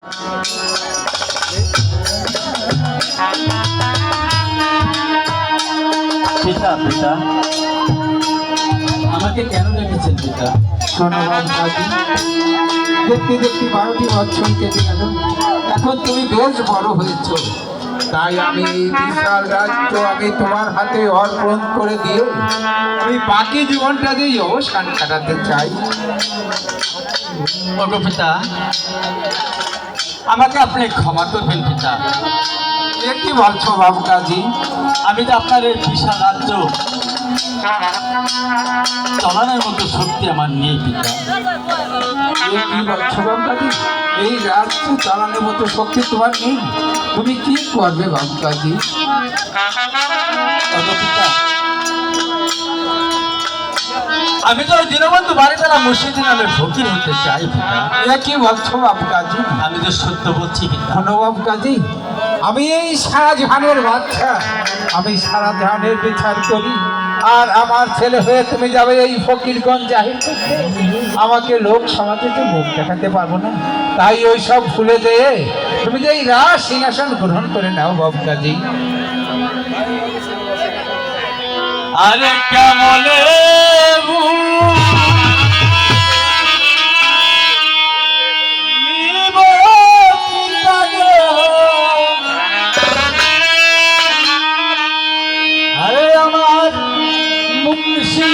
পিতা পিতা আমাকে কেন রেখেছেন পিতা? শোনো বাবুজি, দেখতে দেখতে 12টি বছর কেটে গেল। এখন তুমি বেশ বড় হয়েছ, তাই আমি এই বিশাল রাজ্য আমি তোমার হাতে অর্পণ করে দিয়ে আমি বাকি জীবনটা দিয়ে অবসান কাটাতে চাই। ওগো পিতা, আমাকে আপনি ক্ষমা করবেন পিতা। এ কি বলছো বাবুকাজি? আমি তো আপনার এই বিশাল রাজ্য চালানোর মতো শক্তি আমার নেই পিতা। এ কি বলছো বাবুকাজি? এই রাজ্য চালানোর মতো শক্তি তোমার নেই? তুমি কি করবে বাবুকাজি? ওগো পিতা, আমি তো দীনবন্ধু বাড়িতলা মসজিদে নামে ফকির হতে চাই পিতা। এ কি বলছো বাবুকাজি? আমি তো সত্য বলছি পিতা। শোনো বাবুকাজি, আমি এই শাহজাহানের বাচ্চা, আমি শাহজাহানের বিচার করি, আর আমার ছেলে হয়ে তুমি যাবে এই ফকিরগঞ্জ জাহির করতে? আমাকে লোক সমাজে তো মুখ দেখাতে পারবো না, তাই ওই সব ভুলে যেয়ে তুমি যে এই রাজ সিংহাসন গ্রহণ করে নাও বাবুকাজি। আরে কেমনে আরে আমার মুন্সি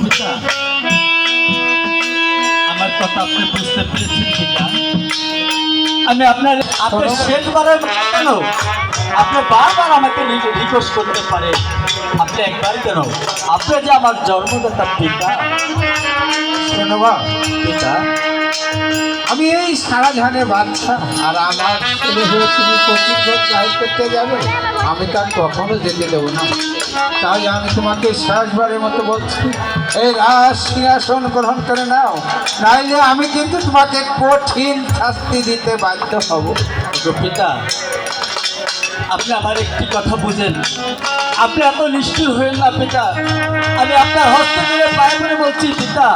পিতা, আমার কথা আপনি বুঝতে পেরেছেন পিতা? আমি আপনার শেষবারের কেন আপনি বারবার আমাকে রিকোয়েস্ট করতে পারেন, আপনি একবার কেন, আপনি যে আমার জন্মদাতা পিতা। শোনো বা পিতা, আমি এই শাহজাহানের বাচ্চা, আর আমার ছেলে হয়ে তুমি ফকিরগঞ্জ জাহির করতে যাবে? আমি তার কখনো যেতে দেবো না। তাই আমি তোমাকে শেষবারের মতো বলছি, এই রাজ সিংহাসন গ্রহণ করে নাও, নাইলে আমি কিন্তু তোমাকে কঠিন শাস্তি দিতে বাধ্য হব। পিতা, আপনি আমার একটি কথা বুঝেন, আপনি এত নিষ্ঠুর হয়েন না পিতা। আমি আপনার হস্তে ধরে পায়ে পড়ে বলছি পিতা,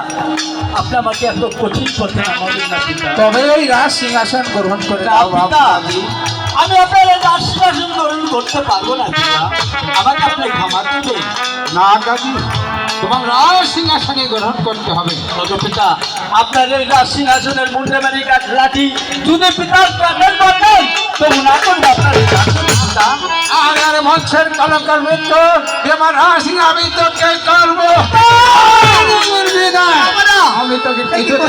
আপনি আমাকে এত কঠিন পথে নামাবেন না পিতা। তবে ওই রাজ সিংহাসন গ্রহণ করে না নাও পিতা, বাবুজি। আমি আপনার রাজসিংহাসন গ্রহণ করতে পারবো না পিতা। আমাকে আপনি ক্ষমা দেবেন। না কাজী, তোমার রাজ সিংহাসনে গ্রহণ করতে হবে। ওগো পিতা, আপনার এই রাজসিংহাসনের মুন্ডে মারি কাঠ লাঠি যদি পিতার প্রাণের বাঁচান তবু না করবে আপনার এই রাজসিংহাসন পিতা। আর মৎস্যের কলঙ্কার মৃত্য আমার রাজ সিংহ আমি তোকে করবো। আমি তোকে প্রয়োজন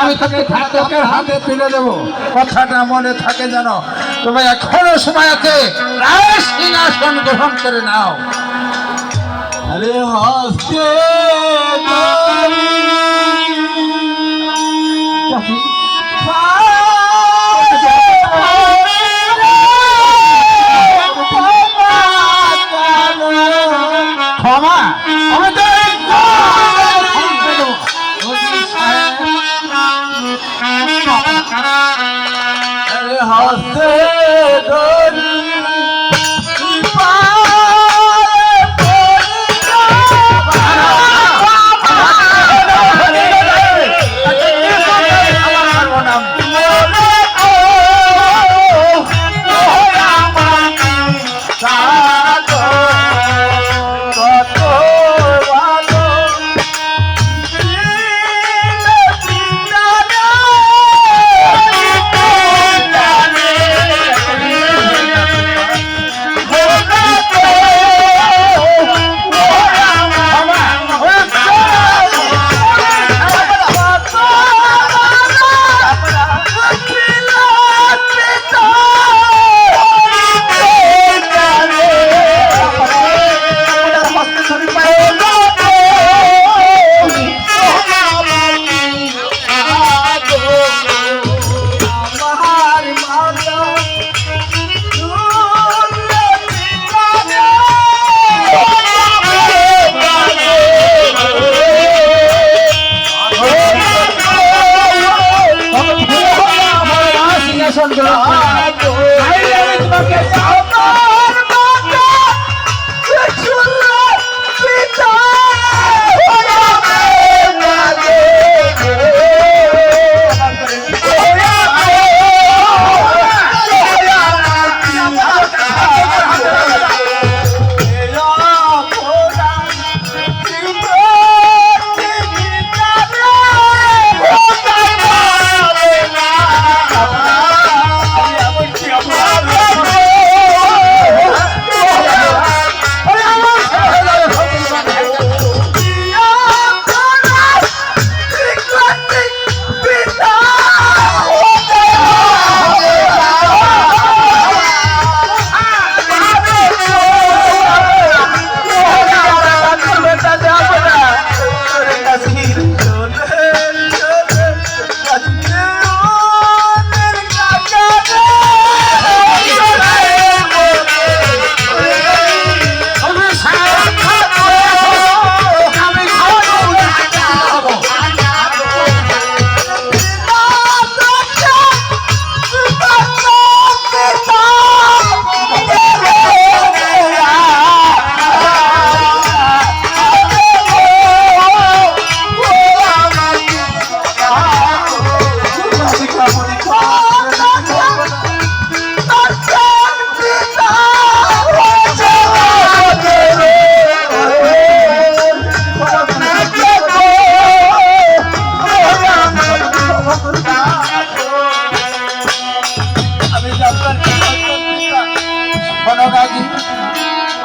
আমি তোকে ঘাতকের হাতে তুলে দেবো। কথাটা মনে থাকে যেন। তবে এখনো সময় আছে, রাজ সিংহাসন গ্রহণ করে নাও। আরে হস্তে ক্ষমা আমি তো আরে হস্তে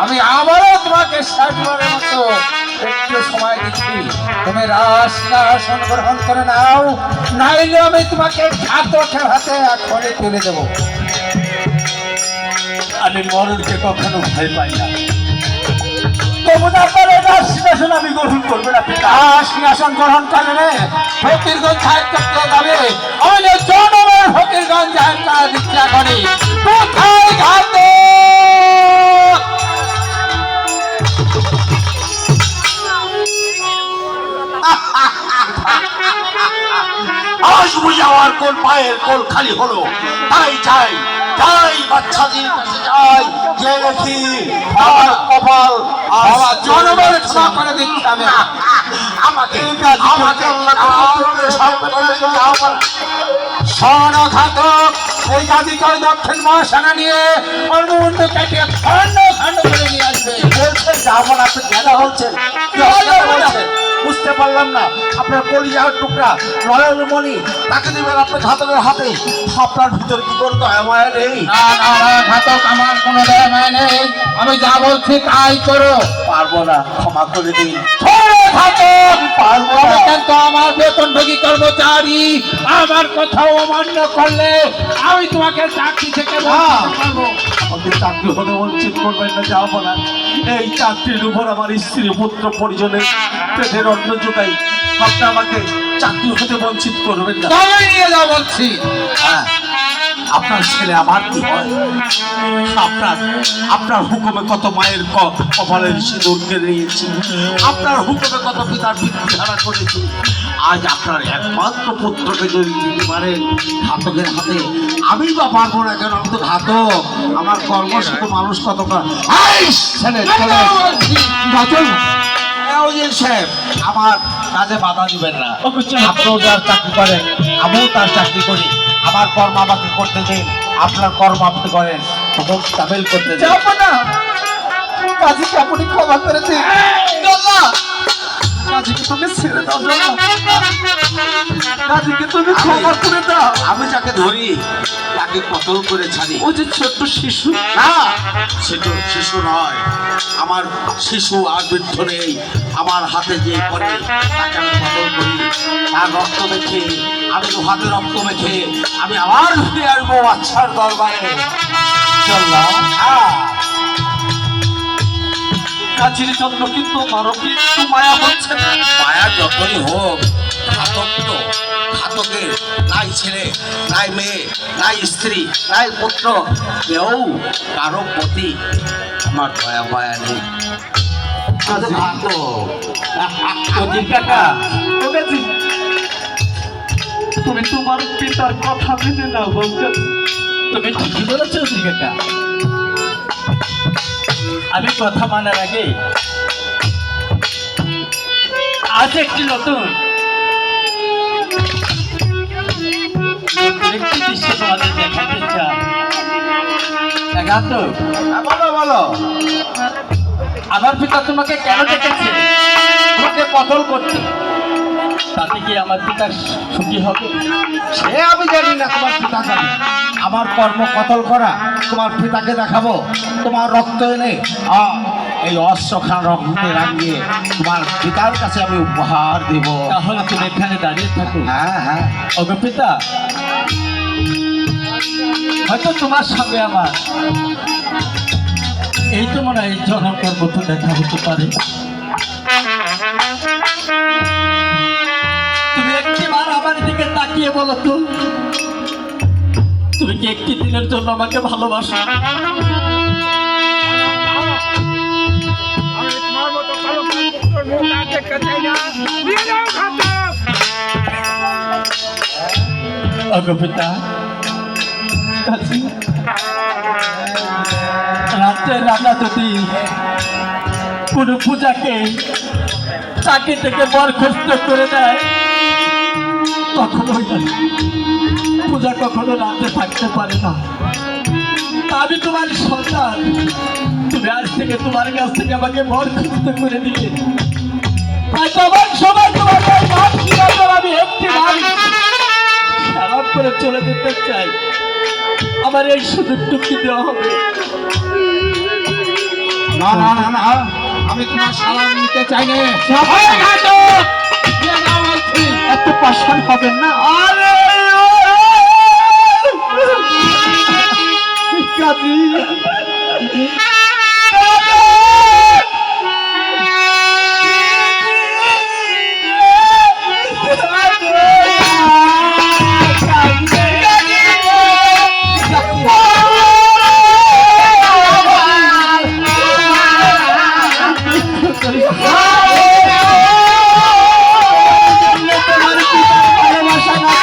আমি আবারও তোমাকে সাজবারের মতো একটু সময় দিচ্ছি। তুমি রাজ সিংহাসন গ্রহণ করে নাও, নাইলে আমি তোমাকে ঘাতকের হাতে এখনই তুলে দেবো। আমি মরণকে কখনো ভয় পাই না, তবু না পারে রাজসিংহাসন আমি গ্রহণ করবো না পিতা। রাজ সিংহাসন গ্রহণ করলে ফকিরগঞ্জ জাহের করতে যাবে। আমি জনগণ ফকিরগঞ্জ জাহের করা দীক্ষা করি। কোথায় ঘাতক? আজ বুঝে আমার কোন পায়ের কোল খালি হলো, তাই চাই তাই বাচ্চাদের কাছে যাই যে দেখি আমার কপাল বাবা জনগণ ক্ষমা করে দিচ্ছি আমি। আমাকে আমাকে শোনো ঘাতক, এই গাদিকে ওই দক্ষিণ মহাসেনা নিয়ে অন্যমন্ত্র কাটিয়ে খণ্ড খণ্ড করে নিয়ে আসবে। বলছেন যাবো না, আপনি কেন হচ্ছেন? কি অজ্ঞান বলছেন? বুঝতে পারলাম না। আপনার কলিজার টুকরা নয়ন মণি তাকে দেবেন আপনার ঘাতকের হাতে। আপনার ভিতর কি করতে হয় মায়া নেই? না না না, ঘাতক আমার কোনো দয়া মায়া নেই। আমি যা বলছি তাই করো। পারবো না, ক্ষমা করে দিন। ছোড়ো ঘাতক! পারবো না। আমি কিন্তু আমার বেতনভোগী কর্মচারী, আমার কথা অমান্য করলে আমি তোমাকে চাকরি থেকে বঞ্চিত করবো। আমাকে চাকরি হতে বঞ্চিত করবেন না, যাবো না। এই চাকরির উপর আমার স্ত্রী পুত্র পরিজনের পেটের অন্ন জোগাই। আপনি আমাকে চাকরি হতে বঞ্চিত করবেন না। তবে নিয়ে যাও বলছি। হ্যাঁ, আপনার ছেলে আমার কি হয়? আপনার আপনার হুকুমে কত মায়ের কপালের সিঁদুর কেড়ে নিয়েছি। আপনার হুকুমে কত পিতার পিতৃহারা করেছি। আজ আপনার একমাত্র পুত্রকে যদি দিতে পারেন ঘাতকের হাতে, আমি বা পারবো না কেন? আমি তো ঘাতক। আমার কর্ম শুধু মানুষ কত ছেলে সাহেব, আমার কাজে বাধা দিবেন না। আপনিও যার চাকরি করেন, আমিও তার চাকরি করি। আমার কর্ম আমাকে করতে দিন, আপনার কর্ম আপনি করেন। হুকুম কাবিল করতে দিন। যাবো না। কাজীকে আপনি ক্ষমা করে দিন। কাজীকে তুমি ছেড়ে দাও জল্লা। কাজীকে তুমি ক্ষমা করে দাও। আমি যাকে ধরি তাকে কতল করে ছাড়ি। ও যে ছোট্ট শিশু। না, সে তো শিশু নয়। আমার শিশু আর বৃদ্ধ নেই। আমার হাতে যে করে তাকে আমি কতল করি। তার রক্ত মেখে, আমি তো হাতে রক্ত মেখে আমি আবার ফিরে আসবো বাচ্চার দরবারে। জল্লা, হ্যাঁ, কাজীর জন্য কিন্তু আমারও কিন্তু মায়া হচ্ছে না। মায়া যতই হোক, ঘাতক তো ঘাতকের নাই ছেলে, নাই মেয়ে, নাই স্ত্রী, নাই পুত্র, কেউ কারো প্রতি আমার দয়া মায়া নেই। অজির কাকা, ও কাজী, তুমি তোমার পিতার কথা মেনে নাও বলছো। তুমি ঠিকই বলেছো অজির কাকা। আমি কথা মানার আগে আজ একটি নতুন একটি দৃশ্য তোমাদের দেখাতে চাই। একান্ত, বলো বলো। আমার পিতা তোমাকে কেন ডেকেছে? তোমাকে কতল করতে। তাতে কি আমার পিতা সুখী হবে? সে আমি জানি না, তোমার পিতা জানে। আমার কর্ম কতল করা তোমার পিতাকে দেখাবো। তোমার রক্ত এনে এই অস্ত্রখান রক্তে রাঙিয়ে তোমার পিতার কাছে আমি উপহার দিব। তাহলে তুমি এখানে দাঁড়িয়ে থাকো। হ্যাঁ হ্যাঁ, ওগো পিতা, হয়তো তোমার সঙ্গে আমার এই তো মনে হয় জনকের মতো দেখা হতে পারে। তুমি একটিবার আমার দিকে তাকিয়ে বলো তো, তুমি কি একটি দিনের জন্য আমাকে ভালোবাসো? ওগো পিতা, কাজী, রাতের রাজা যদি কোনো পূজাকে চাকরি থেকে বরখাস্ত করে দেয়, কখনোই না, পূজা কখনো রাতে থাকতে পারে না। তা আমি তোমার সন্তান, তুমি আজ থেকে তোমার কাছ থেকে আমাকে বরখাস্ত করে দিলে। আজ আমার সবাই তোমার আমি একটি খারাপ করে চলে যেতে চাই। আমার এই সুযোগটুকু দেওয়া হবে। না না না না, আমি তোমার সালাম নিতে চাই না। এত পাষাণ হবেন না। আরে কাজী, ভালোবাসা না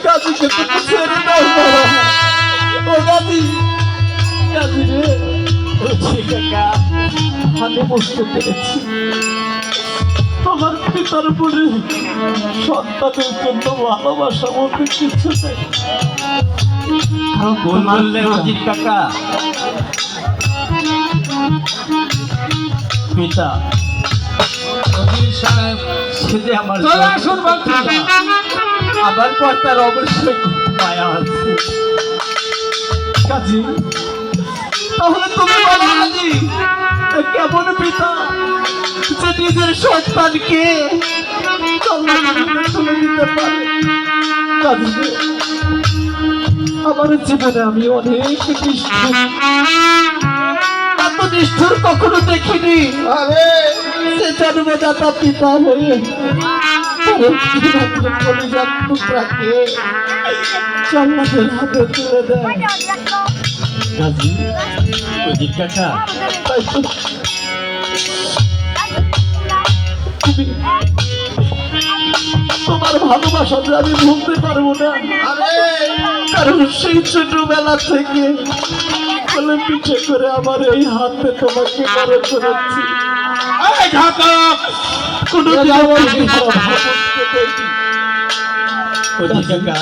গাজীকে তুমি ছেড়ে দাও বাবা। ও গাজী, গাজী রে, বলছি কাকা, আমি বুঝতে পেরেছি তোমার পিতার উপরে সন্তানের জন্য ভালোবাসা বলতে কিছু নেই। ভুল মানলে অজিত কাকা, পিতা সাহেব সে যে আমার চলে আসুন মন্ত্রী। আমার পর তার অবশ্যই খুব মায়া আছে। কাজী, তাহলে তুমি বলো কাজী, কেমন পিতা যে নিজের সন্তানকে চলে দিতে পারে? কাজী, আমার জীবনে আমি অনেক নিষ্ঠুর, এত নিষ্ঠুর কখনো দেখিনি। আরে সে জন্মদাতা পিতা হয়ে কলিজার টুকরাকে জল্লাদের হাতে তুলে দেয়। গাজী, অজিত কাকা, তাই তো তোমার ভালোবাসাটা আমি ভুলতে পারবো না। আরে কারণ সেই ছোটবেলা থেকে কোলে পিঠে করে আমার এই হাতে তোমাকে বড় করেছি। এই ঘাতক! কোনোদিন আমার পিতা ভাবতে দেয়নি। অজিত কাকা,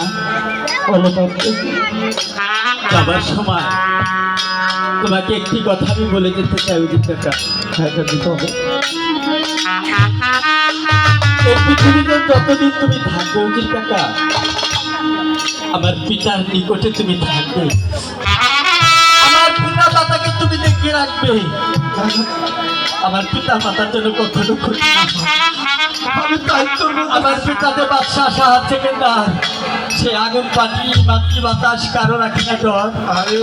যাবার সময় তোমাকে একটি কথা আমি বলে যেতে চাই। অজিত কাকা, এই পৃথিবীতে যতদিন তুমি থাকবে অজিত কাকা, আমার পিতার নিকটে তুমি থাকবে, আমার পিতা মাতাকে তুমি দেখে রাখবে। আমার পিতা মাতার জন্য কখনো ক্ষতি না হয়। আমি তাই করবো। আমার পিতা যে বাদশাহ সাহায্য থেকে না, সে আগুন পানি মাতৃ বাতাস কারো রাখি না ডর। আরে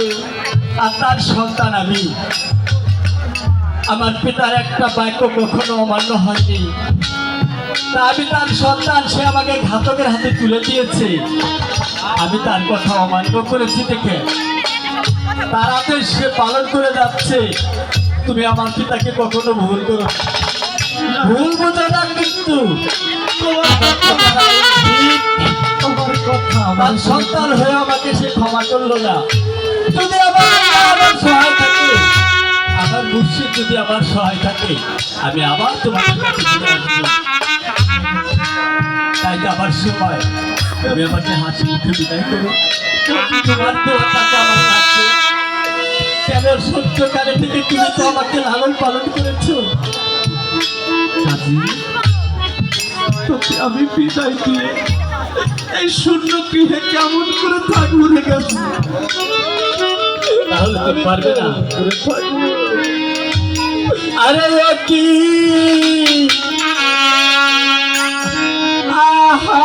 আর তার সন্তান আমি। আমার পিতার একটা বাক্য কখনো অমান্য হয়নি। তা আমি তার সন্তান, সে আমাকে ঘাতকের হাতে তুলে দিয়েছে, আমি তার কথা অমান্য করেছি দেখে তার আদেশ সে পালন করে যাচ্ছে। তুমি আমার পিতাকে কখনো ভুল করো, ভুল বোঝো না কিন্তু তোমার কথা আমার সন্তান হয়ে আমাকে সে ক্ষমা করলো না। যদি আমার সহায় থাকে, আমার মুর্শিদ যদি আমার সহায় থাকে, আমি আবার তোমার তাই যাবার সময় তুমি আমাকে হাসি মুখে বিদায় করো। তোমার দোয়া থাকে আমার কাছে। কেন সত্যকালে থেকে তুমি তো আমাকে লালন পালন করেছো। তোকে আমি বিদায় দিয়ে এই শূন্য গৃহে কেমন করে থাকবো রে গেছি? তাহলে তো পারবে না। আরে ও কি আহা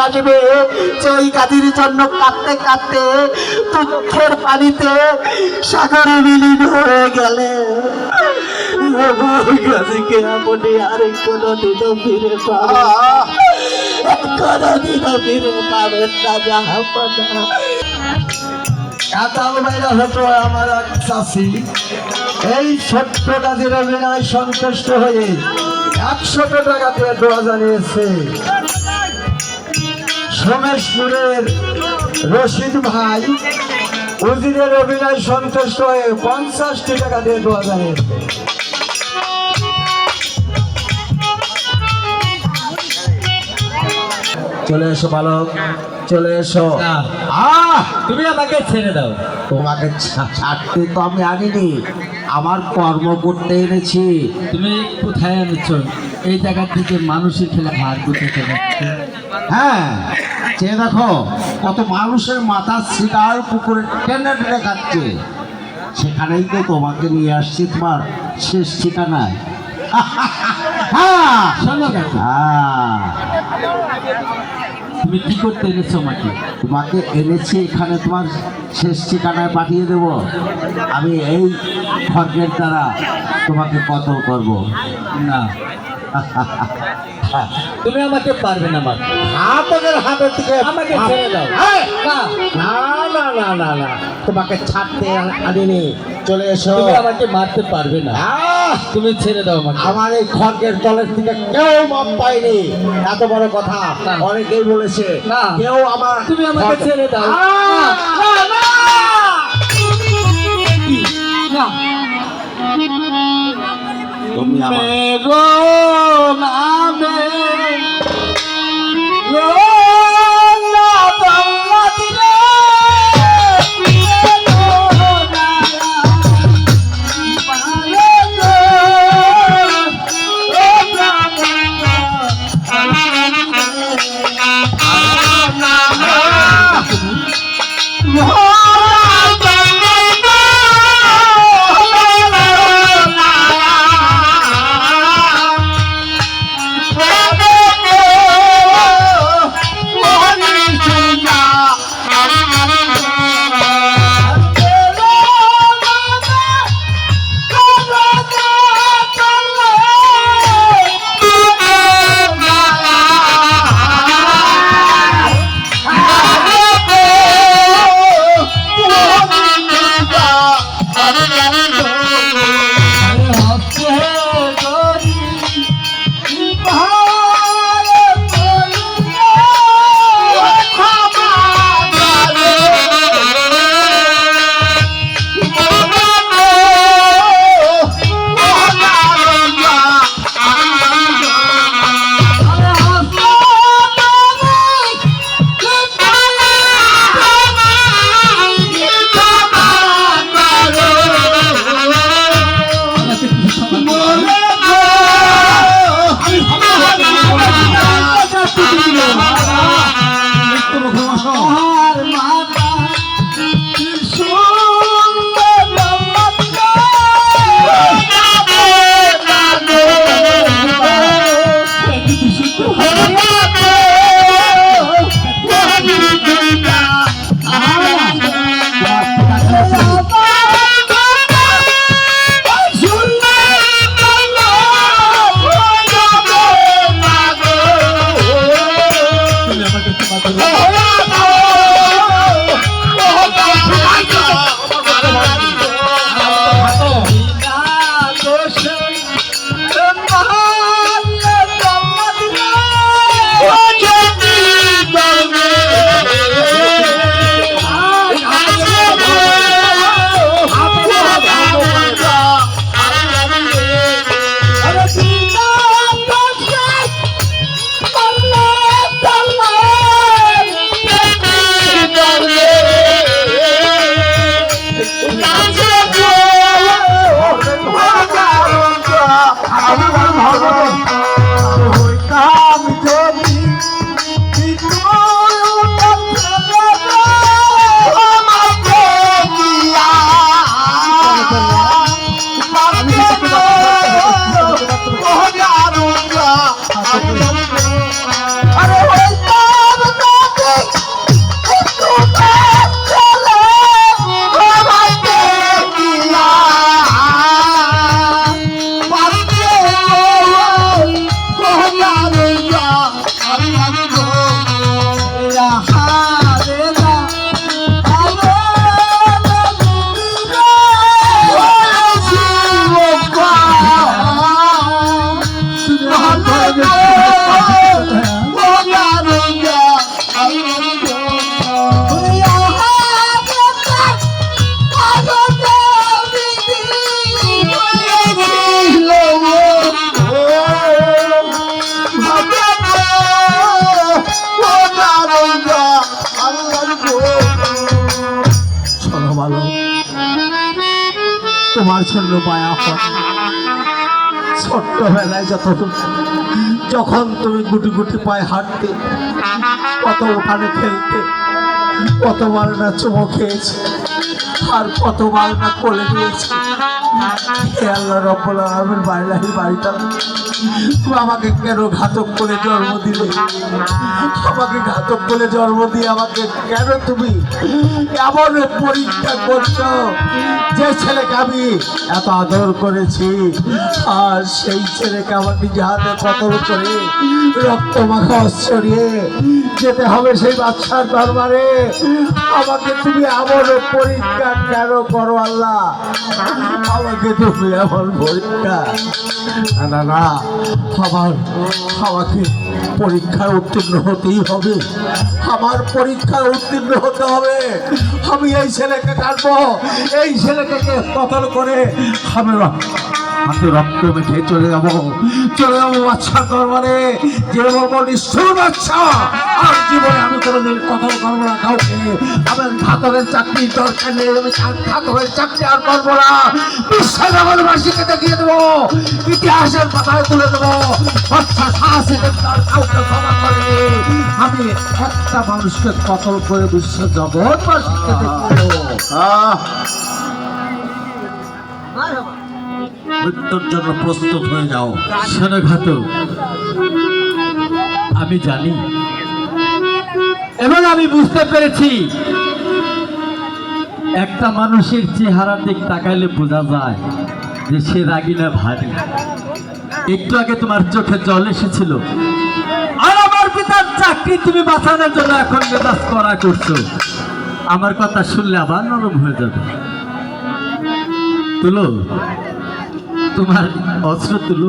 আসবে ওই কাজের জন্য কাঁদতে কাঁদতে দুঃখের পানিতে সাগরে বিলীন হয়ে গেলে আমার কাজীকে আপনি আরেক কোনোদিনও ফিরে পাবেন কোনোদিনও ফিরে পাবেন না জাহাপনা। কাতাল বাইরা হতো আমার এক চাষি এই ছোট্ট কাজের অভিনয় সন্তুষ্ট হয়ে 100 টাকা দিয়ে দোয়া জানিয়েছে। সোমেশপুরের রশিদ ভাই উজিরের অভিনয় সন্তুষ্ট হয়ে 50 টাকা দিয়ে দোয়া জানিয়েছে। চলে এসো বালক, চলে এসো। তুমি আমাকে ছেড়ে দাও। তোমাকে ছাড়তে তো আমি আনিনি, আমার কর্ম করতে এনেছি। তুমি কোথায় এনেছো? এই জায়গা থেকে মানুষের খেলে হার করতে যাচ্ছে। হ্যাঁ, যে দেখো কত মানুষের মাথা শিকার পুকুরে টেনে টেনে খাচ্ছে, সেখানেই তো তোমাকে নিয়ে আসছি তোমার শেষ ঠিকানায়। হ্যাঁ, শোনো কাকু, হ্যাঁ, তুমি কি করতে এনেছো আমাকে? তোমাকে এনেছি এখানে তোমার শেষ ঠিকানায় পাঠিয়ে দেব। আমি এই খড়গের দ্বারা তোমাকে কতল করব। না, তুমি আমাকে পারবে না মারতে। আপনাদের হাতের থেকে আমাকে ছেড়ে দাও। না, না না না না না, তোমাকে ছাড়তে আনিনি, চলে এসো। তুমি আমাকে মারতে পারবে না, তুমি ছেড়ে দাও আমাকে। আমার এই খড়গের তলের থেকে কেউ মাপ পায়নি, এত বড় কথা অনেকেই বলেছে। না, কেউ আমার তুমি আমাকে ছেড়ে দাও। না, তুমি আমার মেরো নামে শোনো ভালো, তোমার জন্য মায়া হয়। ছোট্টবেলায় যখন তুমি গুটি গুটি পায়ে হাঁটতে, কত ওখানে খেলতে, কতবার না চুমো খেয়েছে, আর কতবার না কোলে নিয়েছে। হে আল্লাহ রব্বুল আলামিন, বাইলাহি বাড়িটা তুমি আমাকে কেন ঘাতক করে জন্ম দিলে? আমাকে ঘাতক করে জন্ম দিয়ে আমাকে কেন তুমি এমন পরীক্ষা করছো? যে ছেলেকে আমি এত আদর করেছি, আর সেই ছেলেকে আমার নিজে হাতে কতল করে রক্ত মাখা অস্ত্র নিয়ে যেতে হবে সেই বাদশার দরবারে। আমাকে তুমি এমন পরীক্ষা কেন করো আল্লাহ? আমাকে তুমি এমন পরীক্ষা, না না, আমাকে পরীক্ষায় উত্তীর্ণ হতেই হবে। আমার পরীক্ষায় উত্তীর্ণ হতে হবে। আমি এই ছেলেকে কাটবো, এই ছেলেকে কতল করে আমি হাতে রক্ত মেখে চলে যাবো বাচ্চার দরবারে। যে বলবো নিষ্ঠুর বাচ্চা, আর জীবনে আমি কোনোদিন কতল করবো না কাউকে। আমার ঘাতকের চাকরির দরকার নেই, আমি ঘাতকের চাকরি আর করবো না। বিশ্বজগৎবাসীকে দেখিয়ে দেবো, ইতিহাসের পাতায় তুলে দেবো বাচ্চা সাহসী কাউকে ক্ষমা করেনি। আমি একটা মানুষকে কতল করে বিশ্ব জগৎবাসীকে দেখিয়ে দেবো। মৃত্যুর জন্য প্রস্তুত হয়ে যাও। শোনো ঘাতক, আমি জানি এবং আমি বুঝতে পেরেছি, একটা মানুষের চেহারার দিক তাকাইলে বোঝা যায় যে সে রাগী না ভারী। একটু আগে তোমার চোখে জল এসেছিল, আর আমার পিতার চাকরি তুমি বাঁচানোর জন্য এখন মেজাজ করা করছো। আমার কথা শুনলে আবার নরম হয়ে যাবে। তুলো তোমার অস্ত্র তুলো।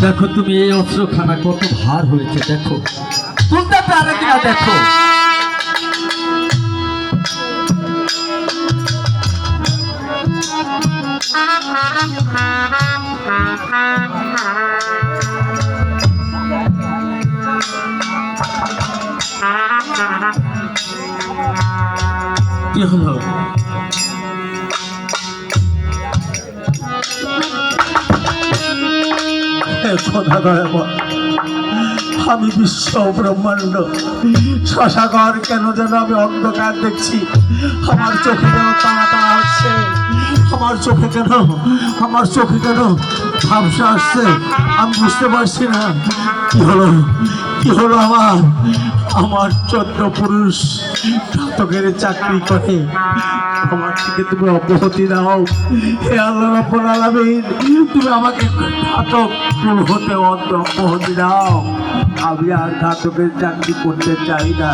দেখো তুমি এই অস্ত্রখানা কত ভার হয়েছে, দেখো তুলতে পারে কিনা দেখো। কি হলো? খোদা দয়াময়, আমি বিশ্ব ব্রহ্মাণ্ড শশাগর কেন যেন আমি অন্ধকার দেখছি। আমার চোখে যেন তারা তারা হচ্ছে, আমার চোখে কেন ঝাপসা আসছে, আমি বুঝতে পারছি না। কি হলো আমার 14 পুরুষ ঘাতকের চাকরি করে, আমার থেকে তুমি অব্যাহতি দাও। হে আল্লাহ রাব্বুল আলামিন, তুমি আমাকে ঘাতক হতে অব্যাহতি দাও। আমি আর ঘাতকের চাকরি করতে চাই না।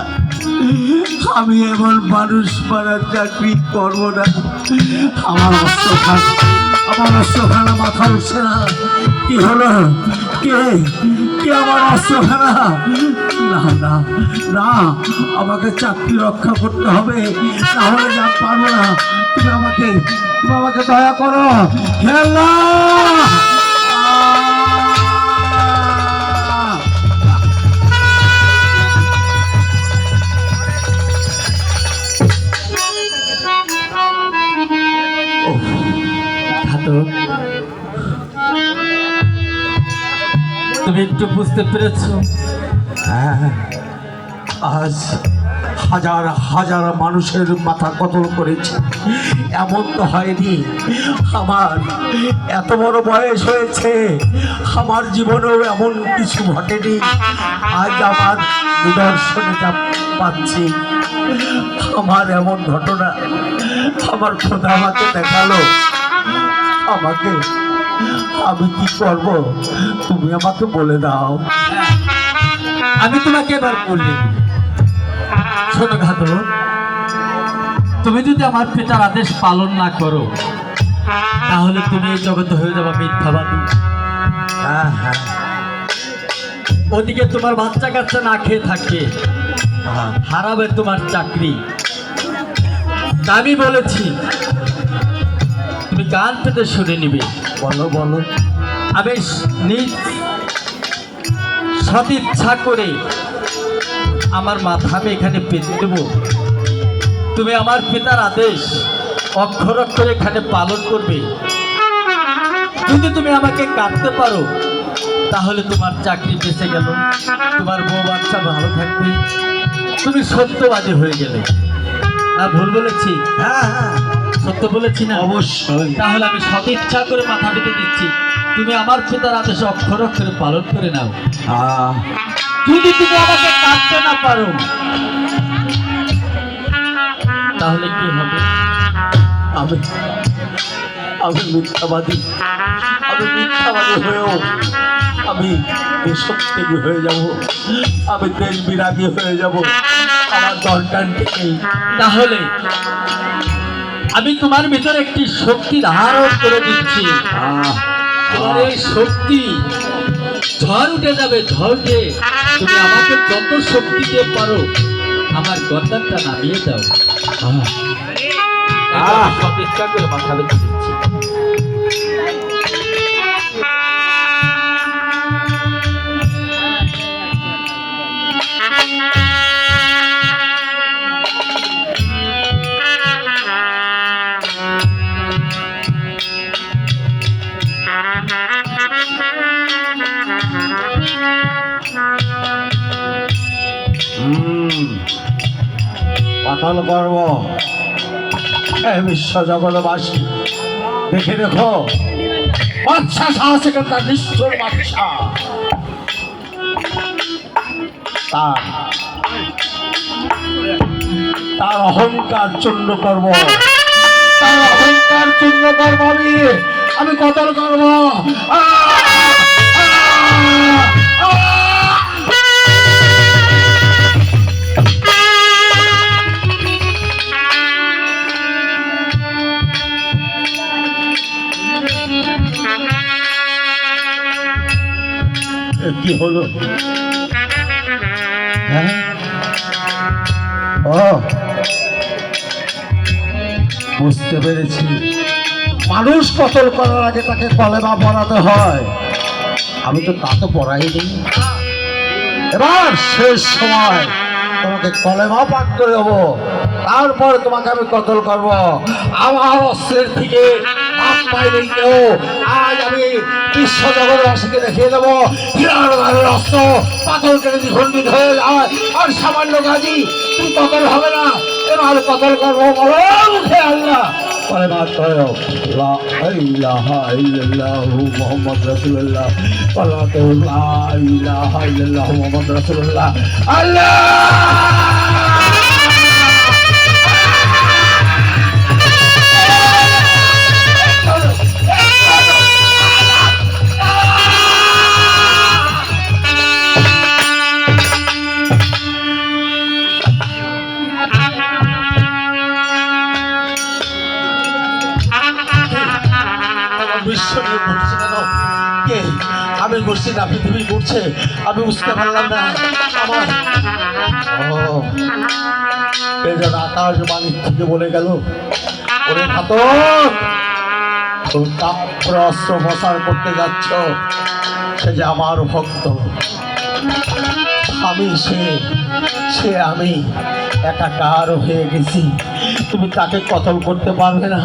আমি এমন মানুষ মারার চাকরি করবো না। আমার অস্ত্রখানা মাথা উঠছে না। কি হলো? কে আমার অস্ত্রখানা? না, আমাকে চাকরি রক্ষা করতে হবে, না হলে যা পারবো না। তুমি আমাকে দয়া করো। হে আল্লাহ, তুমি একটু বুঝতে পেরেছো? আজ হাজার হাজার মানুষের মাথা কতল করেছে, এমন তো হয়নি। আমার এত বড় বয়স হয়েছে, আমার জীবনেও এমন কিছু ঘটেনি। আজ আমার নিদর্শনে যা পাচ্ছি, আমার এমন ঘটনা আমার খোদা আমাকে দেখালো। আমি কি করব তুমি আমাকে বলে দাও। আমি তোমাকে এবার বললি, শোনো ঘাতক, তুমি যদি আমার পিতার আদেশ পালন না করো, তাহলে তুমি এই জগতে হয়ে যাবে মিথ্যাবাদী। ওদিকে তোমার বাচ্চা কাচ্চা না খেয়ে থাকে, হারাবে তোমার চাকরি। আমি বলেছি তুমি কান পেতে শুনে নিবে। বলো বলো। আমি নিজ সদিচ্ছা করে আমার মাথা আমি এখানে পেতে দেব। তুমি আমার পিতার আদেশ অক্ষর অক্ষরে এখানে পালন করবে। যদি তুমি আমাকে কাটতে পারো তাহলে তোমার চাকরি বেঁচে গেল, তোমার বউ বাচ্চা ভালো থাকবে, তুমি সত্যবাদী হয়ে গেলে। আর ভুল বলেছি? হ্যাঁ হ্যাঁ, সত্য বলেছি না? অবশ্যই। তাহলে আমি সদিচ্ছা করে মাথা পেতে দিচ্ছি, তুমি আমার পিতার আদেশ অক্ষর অক্ষরে পালন করে নাও। যদি তুমি আমাকে কাটতে না পারো তাহলে কি হবে? আমি আমি মিথ্যাবাদী, আমি মিথ্যাবাদী হয়েও আমি দেশত্যাগী হয়ে যাব, আমি দেশ বিরাগী হয়ে যাব। আমার দরকার নেই। তাহলে আমি তোমার ভিতরে একটি শক্তি ধারণ করে দিচ্ছি। তোমার এই শক্তি ঝড় উঠে যাবে, ঝড় উঠে তুমি আমাকে যত শক্তি দিয়ে পারো আমার গর্দানটা নামিয়ে দাও। সদিচ্ছা করে মাথা বেঁধে দিচ্ছি। পাতল করব। এই বিশ্ব জগৎবাসী দেখে দেখো, বাচ্চা সাহসে তার নিষ্ঠুর বাচ্চা, তার অহংকার চূর্ণ করব, তার অহংকার চূর্ণ করব। আমি কতল করব। কি হলো? হ্যাঁ, ও বুঝতে পেরেছি, মানুষ কতল করার আগে তাকে কলেমা পড়াতে হয়। আমি তো তা তো পড়াইনি। এবার শেষ সময়, তোমাকে কলেমা পাঠ করে দেবো, তারপরে তোমাকে আমি কতল করব। আমার অস্ত্রের থেকে হাত পাইলে কেউ, আজ আমি বিশ্ব জগৎবাসীকে দেখিয়ে দেবো হিরণের অস্ত্র পাথর কেটে দ্বিখণ্ডিত হয়ে যায়। আর সামান্য গাজী তুমি কতল হবে না। এবার কতল করবো, বলো মুখে আল্লাহ কলেমা করো, লা ইলাহা ইল্লাল্লাহু মুহাম্মদ রাসূলুল্লাহ, লা ইলাহা ইল্লাল্লাহু মুহাম্মদ রাসূলুল্লাহ। আল্লাহ বিশ্ব নিয়ে ঘুরছে কেন? কে? আমি ঘুরছি না পৃথিবী ঘুরছে? আমি বুঝতে পারলাম না। আমার এই যেন আকাশ বাণী থেকে বলে গেল, ওরে ঘাতক, তুমি কাপ্র অস্ত্র প্রসার করতে যাচ্ছ, সে যে আমার ভক্ত। আমি সে আমি একাকার হয়ে গেছি। তুমি তাকে কতল করতে পারবে না।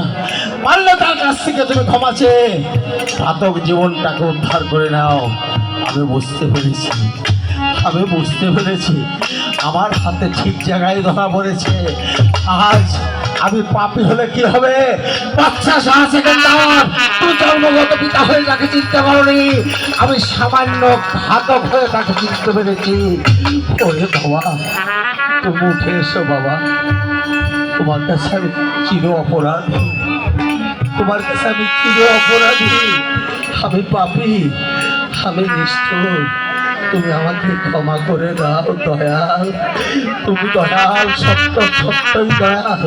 পারলে তার কাছ থেকে তুমি ক্ষমা চেয়ে ঘাতক জীবনটাকে উদ্ধার করে নাও। আমি বুঝতে পেরেছি আমার হাতে ঠিক জায়গায় ধরা পড়েছে। আজ আমি পাপী হলে কি হবে? বাচ্চা শাহসেকেন্দার, তুমি জন্মগত পিতা হয়ে তাকে চিনতে পারোনি, আমি সামান্য ঘাতক হয়ে তাকে চিনতে পেরেছি। ওরে বাবা, তুমি উঠে এসো বাবা। তোমার কাছে আমি চির অপরাধী, তোমার কাছে আমি চির অপরাধী। আমি পাপী, আমি নিষ্ঠুর। তুমি আমাকে ক্ষমা করে দাও দয়াল। তুমি দয়াল, সত্যই দয়াল।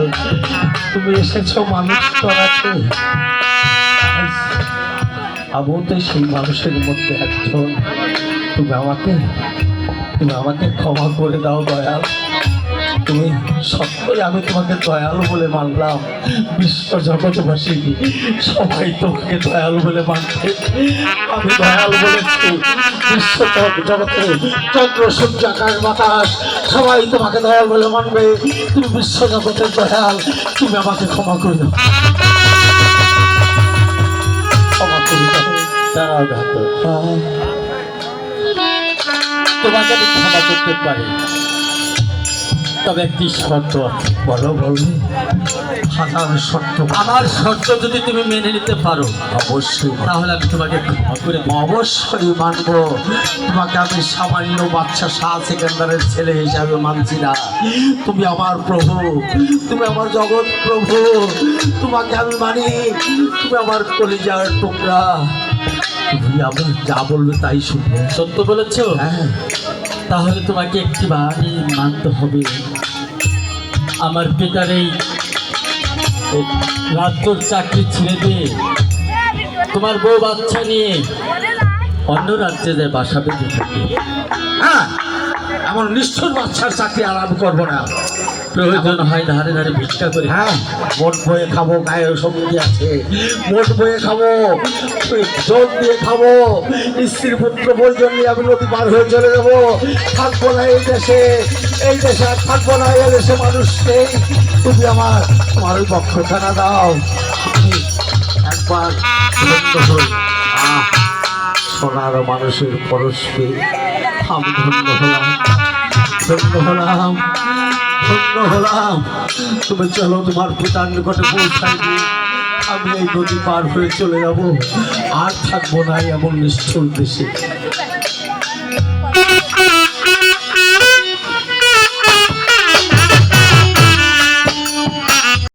তুমি এসেছো মানুষ করাতে। আমিও তো সেই মানুষের মধ্যে একজন। তুমি আমাকে ক্ষমা করে দাও দয়াল। তুমি সত্যই, আমি তোমাকে দয়ালু বলে মানলাম। বিশ্ব জগৎবাসী সবাই তোমাকে দয়ালু বলে মানবে, আমি দয়ালু বলেছি। বিশ্ব জগতে চন্দ্র সূর্য আকাশ বাতাস সবাই তোমাকে দয়াল বলে মানবে। তুমি বিশ্ব জগতের দয়াল, তুমি আমাকে ক্ষমা করে দাও, ক্ষমা করে দাও। দাঁড়াও ঘাতক, তোমাকে আমি ক্ষমা করতে পারি, তবে একটি শর্ত আছে। বলো বলো, হাজার শর্ত। আমার শর্ত যদি তুমি মেনে নিতে পারো অবশ্যই, তাহলে আমি তোমাকে ক্ষমা করে দেব। অবশ্যই মানব। তোমাকে আমি সামান্য বাচ্চা শাহ সেকেন্দারের ছেলে হিসাবে মানছি না। তুমি আমার প্রভু, তুমি আমার জগৎ প্রভু, তোমাকে আমি মানি। তুমি আমার কলিজার টুকরা, তুমি আমার যা বলবে তাই শুনবো। সত্য বলেছ? হ্যাঁ, তাহলে তোমাকে একটি বাণী মানতে হবে। আমার পিতার এই রাজ্যর চাকরি ছেড়ে দিয়ে তোমার বউ বাচ্চা নিয়ে অন্য রাজ্যে যায় বাসা বেঁধে থাকে। হ্যাঁ, আমার নিষ্ঠুর বাচ্চার চাকরি আর আমি করবো না। প্রয়োজন হয় ধারে ধারে ভিক্ষা করে। হ্যাঁ, মোট বয়ে খাবো, গায়ে শক্তি আছে, মোট বয়ে খাবো, জল দিয়ে খাবো, স্ত্রী পুত্র পরিজন নিয়ে আমি নদী পার হয়ে চলে যাবো। থাকবো না এই দেশে, এই দেশে আর থাকবো না। এই দেশে মানুষ নেই। তুমি তোমার ওই বক্ষখানা দাও। আমি একবার ধন্য হই। সোনার মানুষের পরশ পেয়ে আমি ধন্য হলাম, ধন্য হলাম, ধন্য হলাম। তুমি চলো, তোমার পিতার নিকটে পৌঁছাই দিই। আমি এই নদী পার হয়ে চলে যাব, আর থাকবো না এমন নিষ্ঠুর দেশে।